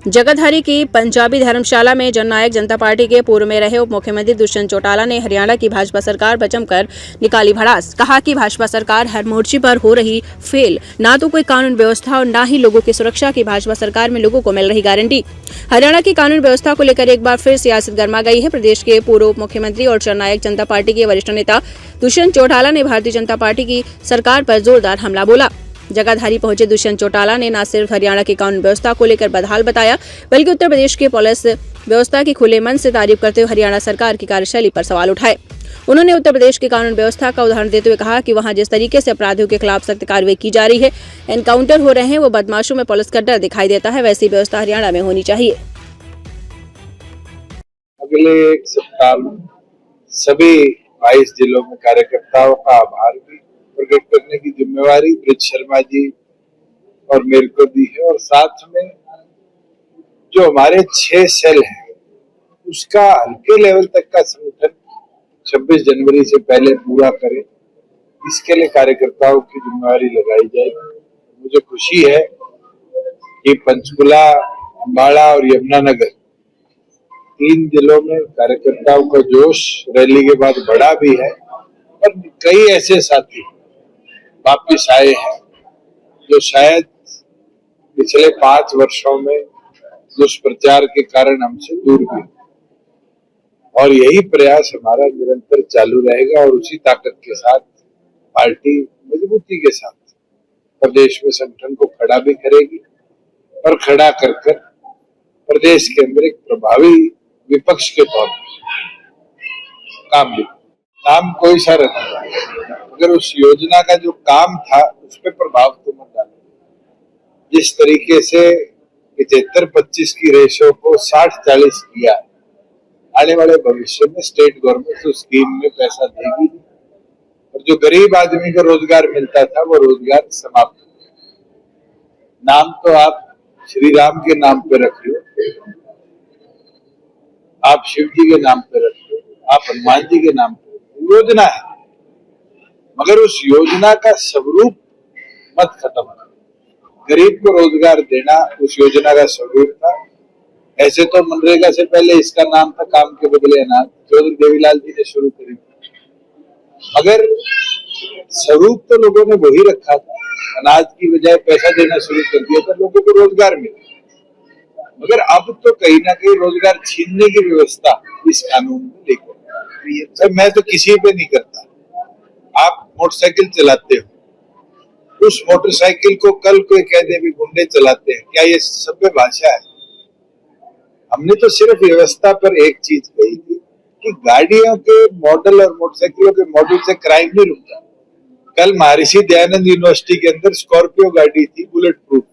जगाधरी की पंजाबी धर्मशाला में जननायक जनता पार्टी के पूर्व में रहे उप मुख्यमंत्री दुष्यंत चौटाला ने हरियाणा की भाजपा सरकार पर जमकर निकाली भड़ास। कहा कि भाजपा सरकार हर मोर्चे पर हो रही फेल, ना तो कोई कानून व्यवस्था और ना ही लोगों की सुरक्षा की भाजपा सरकार में लोगों को मिल रही गारंटी। हरियाणा की कानून व्यवस्था को लेकर एक बार फिर सियासत गर्मा गई है। प्रदेश के पूर्व उप मुख्यमंत्री और जननायक जनता पार्टी के वरिष्ठ नेता दुष्यंत चौटाला ने भारतीय जनता पार्टी की सरकार पर जोरदार हमला बोला। जगाधरी पहुंचे दुष्यंत चौटाला ने न सिर्फ हरियाणा की कानून व्यवस्था को लेकर बदहाल बताया, बल्कि उत्तर प्रदेश के पुलिस व्यवस्था की खुले मन से तारीफ करते हुए हरियाणा सरकार की कार्यशैली पर सवाल उठाए। उन्होंने उत्तर प्रदेश की कानून व्यवस्था का उदाहरण देते हुए कहा कि वहां जिस तरीके से अपराधियों के खिलाफ सख्त कार्रवाई की जा रही है, एनकाउंटर हो रहे हैं, वो बदमाशों में पुलिस का डर दिखाई देता है। वैसी व्यवस्था हरियाणा में होनी चाहिए। अगले एक सप्ताह में सभी 22 जिलों में कार्यकर्ताओं का आभार भी प्रकट करने की जिम्मेवारी ब्रिज शर्मा जी और मेरे को दी है, और साथ में जो हमारे 6 सेल हैं उसका हल्के लेवल तक का संगठन 26 जनवरी से पहले पूरा करें, इसके लिए कार्यकर्ताओं की जिम्मेवारी लगाई जाएगी। मुझे खुशी है कि पंचकुला, अम्बाड़ा और यमुनानगर 3 जिलों में कार्यकर्ताओं का जोश रैली के बाद बढ़ा भी है, और कई ऐसे साथी वापिस आए हैं जो शायद पिछले 5 वर्षों में दुष्प्रचार के कारण हमसे दूर भी, और यही प्रयास हमारा निरंतर चालू रहेगा। और उसी ताकत के साथ पार्टी मजबूती के साथ प्रदेश में संगठन को खड़ा भी करेगी, और खड़ा कर कर प्रदेश के अंदर एक प्रभावी विपक्ष के तौर पर काम भी। नाम कोई सा रखा, अगर उस योजना का जो काम था उस पर प्रभाव तो मत डालो। जिस तरीके से 75-25 की रेशो को 60-40 किया, आने वाले भविष्य में स्टेट गवर्नमेंट उस स्कीम में पैसा देगी, और जो गरीब आदमी को रोजगार मिलता था वो रोजगार समाप्त। नाम तो आप श्री राम के नाम पे रख लो, आप शिव जी के नाम पे रख लो, आप हनुमान जी के नाम पे, योजना है, मगर उस योजना का स्वरूप मत खत्म करना। गरीब को रोजगार देना उस योजना का स्वरूप था। ऐसे तो मनरेगा से पहले इसका नाम था काम के बदले अनाज, चौधरी देवीलाल जी ने शुरू करी, मगर स्वरूप तो लोगों ने वही रखा था। अनाज की बजाय पैसा देना शुरू कर दिया था, लोगों को रोजगार मिला। मगर अब तो कहीं ना कहीं रोजगार छीनने की व्यवस्था इस कानून में लेकर, मैं तो किसी पे नहीं करता। आप मोटरसाइकिल चलाते हो, उस मोटरसाइकिल को कल कोई कह दे भी गुंडे चलाते हैं, क्या ये सभ्य भाषा है? हमने तो सिर्फ व्यवस्था पर एक चीज कही थी कि गाड़ियों के मॉडल और मोटरसाइकिलों के मॉडल से क्राइम नहीं रुकता। कल महर्षि दयानंद यूनिवर्सिटी के अंदर स्कॉर्पियो गाड़ी थी बुलेट प्रूफ,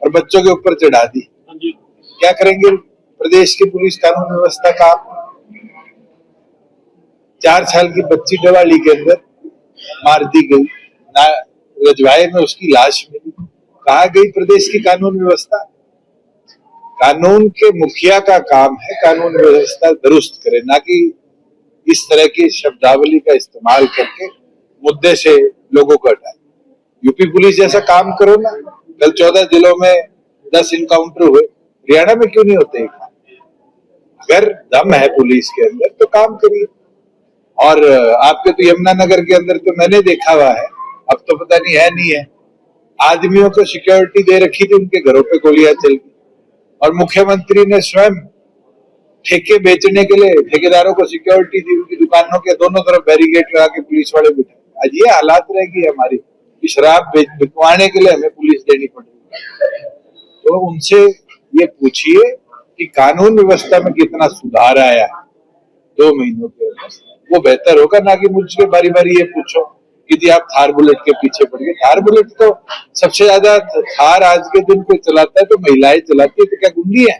और बच्चों के ऊपर चढ़ा दी। क्या करेंगे प्रदेश की पुलिस कानून व्यवस्था का? 4 साल की बच्ची डवाली के अंदर मार दी गई, रजवाड़े में उसकी लाश मिली। कहाँ गई प्रदेश की कानून व्यवस्था? कानून के मुखिया का काम है कानून व्यवस्था दुरुस्त करे, ना कि इस तरह की शब्दावली का इस्तेमाल करके मुद्दे से लोगों को हटाए। यूपी पुलिस जैसा काम करो ना। कल 14 जिलों में 10 इनकाउंटर हुए, हरियाणा में क्यों नहीं होते? अगर दम है पुलिस के अंदर तो काम करिए। और आपके तो यमुनानगर के अंदर तो मैंने देखा हुआ है, अब तो पता नहीं है नहीं है, आदमियों को सिक्योरिटी दे रखी थी, उनके घरों पे गोलियां चल गई, और मुख्यमंत्री ने स्वयं ठेके बेचने के लिए ठेकेदारों को सिक्योरिटी दी, उनकी दुकानों के दोनों तरफ बैरिकेड लगा के पुलिस वाले बिठाए। आज ये हालात रहेगी हमारी, शराब बिकवाने के लिए हमें पुलिस देनी पड़ेगी। तो उनसे ये पूछिए कि कानून व्यवस्था में कितना सुधार आया है 2 महीनों के अंदर, वो बेहतर होगा, ना कि मुझसे बारी बारी ये पूछो कि जी आप थार बुलेट के पीछे पड़ गए। थार बुलेट तो सबसे ज्यादा थार आज के दिन कोई चलाता है तो महिलाएं चलाती है, तो क्या गुंडी है?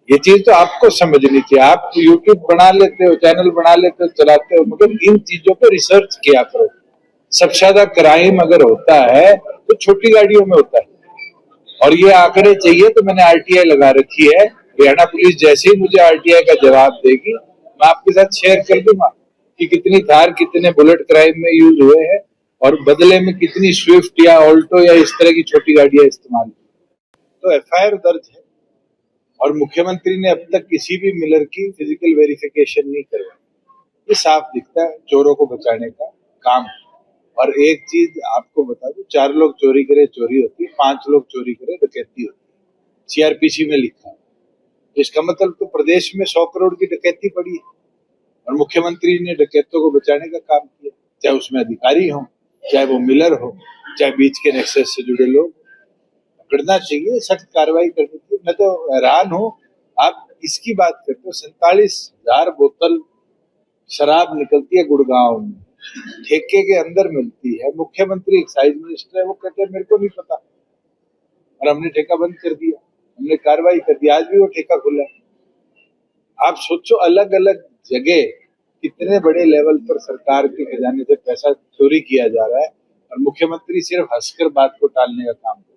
ये चीज तो आपको समझनी चाहिए। आप यूट्यूब बना लेते हो, चैनल बना लेते हो, चलाते हो, मगर इन चीजों पर रिसर्च किया करो। सबसे ज्यादा क्राइम अगर होता है तो छोटी गाड़ियों में होता है, और ये आंकड़े चाहिए तो मैंने आरटीआई लगा रखी है। हरियाणा पुलिस जैसे ही मुझे आरटीआई का जवाब देगी, मैं आपके साथ शेयर कर दूंगा कि कितनी थार, कितने बुलेट क्राइम में यूज हुए हैं, और बदले में कितनी स्विफ्ट या ऑल्टो या इस तरह की छोटी गाड़ियां इस्तेमाल की। तो एफआईआर दर्ज है और मुख्यमंत्री ने अब तक किसी भी मिलर की फिजिकल वेरिफिकेशन नहीं करवाई। ये साफ दिखता है चोरों को बचाने का काम। और एक चीज आपको बता दूं, 4 लोग चोरी करे चोरी होती है, 5 लोग चोरी करे डकैती होती है। सीआरपीसी में लिखा है। इसका मतलब तो प्रदेश में 100 करोड़ की डकैती पड़ी है और मुख्यमंत्री ने डकैतों को बचाने का काम किया, चाहे उसमें अधिकारी हो, चाहे वो मिलर हो, चाहे बीच के नेक्सस से जुड़े लोग। पकड़ना चाहिए, सख्त कार्रवाई करनी चाहिए। मैं तो हैरान हूँ, आप इसकी बात करते हो, 47,000 बोतल शराब निकलती है गुड़गांव में, ठेके के अंदर मिलती है। मुख्यमंत्री एक्साइज मिनिस्टर है, वो कहते हैं मेरे को नहीं पता और हमने ठेका बंद कर दिया, हमने कार्रवाई कर दी, आज भी वो ठेका खुला है। आप सोचो, अलग अलग जगह कितने बड़े लेवल पर सरकार के खजाने से पैसा चोरी किया जा रहा है और मुख्यमंत्री सिर्फ हंसकर बात को टालने का काम कर रहे हैं।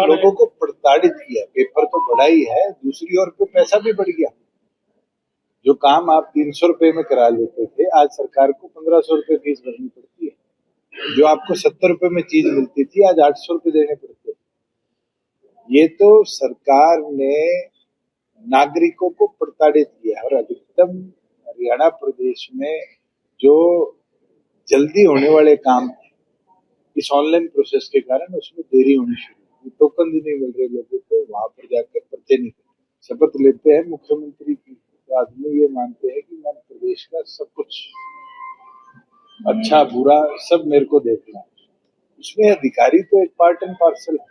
लोगों को प्रताड़ित किया। पेपर तो बढ़ा ही है, दूसरी ओर पे पैसा भी बढ़ गया। जो काम आप 300 रुपए में करा लेते थे, आज सरकार को 1500 रुपए फीस भरनी पड़ती है। जो आपको 70 रुपए में चीज मिलती थी, आज 800 रुपए देने पड़ते हैं। ये तो सरकार ने नागरिकों को प्रताड़ित किया। और अधिकतम हरियाणा प्रदेश में जो जल्दी होने वाले काम है, इस ऑनलाइन प्रोसेस के कारण उसमें देरी होनी शुरू हुई। टोकन भी नहीं मिल रहे लोगों को, वहां पर जाकर पर्चे नहीं करते। शपथ लेते हैं मुख्यमंत्री की, तो आदमी ये मानते हैं कि मैं प्रदेश का सब कुछ अच्छा बुरा सब मेरे को देखना है। उसमें अधिकारी तो एक पार्ट एंड पार्सल है।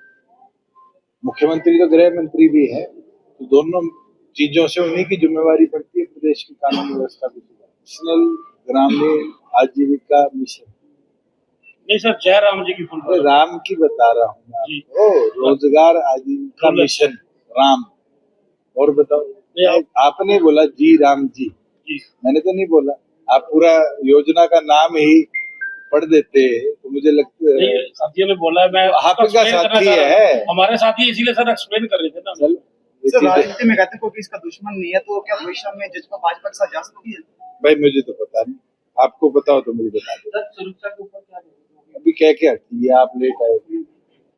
मुख्यमंत्री तो गृह मंत्री भी है, तो दोनों चीजों से उन्हीं की जिम्मेवारी पड़ती है प्रदेश की कानून व्यवस्था को सुधारना। नेशनल ग्रामीण आजीविका मिशन, नहीं सर, जय राम जी की फुल राम की बता रहा हूँ मैं आपको, रोजगार आजीविका मिशन राम। और बताओ, आपने बोला जी राम जी, मैंने तो नहीं बोला। आप पूरा योजना का नाम ही पढ़ देते तो मुझे लगता है साथियों ने बोला है, मैं आपका साथी है, हमारे साथी, इसीलिए सर एक्सप्लेन कर रहे थे ना। चलो, राजनीति में कहते हैं कोई इसका दुश्मन नहीं है, तो क्या भविष्य में जजपा भाजपा के साथ जा सकती है? भाई मुझे तो पता नहीं, आपको पता हो तो मुझे बता दो। सुरक्षा के ऊपर क्या अभी क्या क्या, आप लेट आए।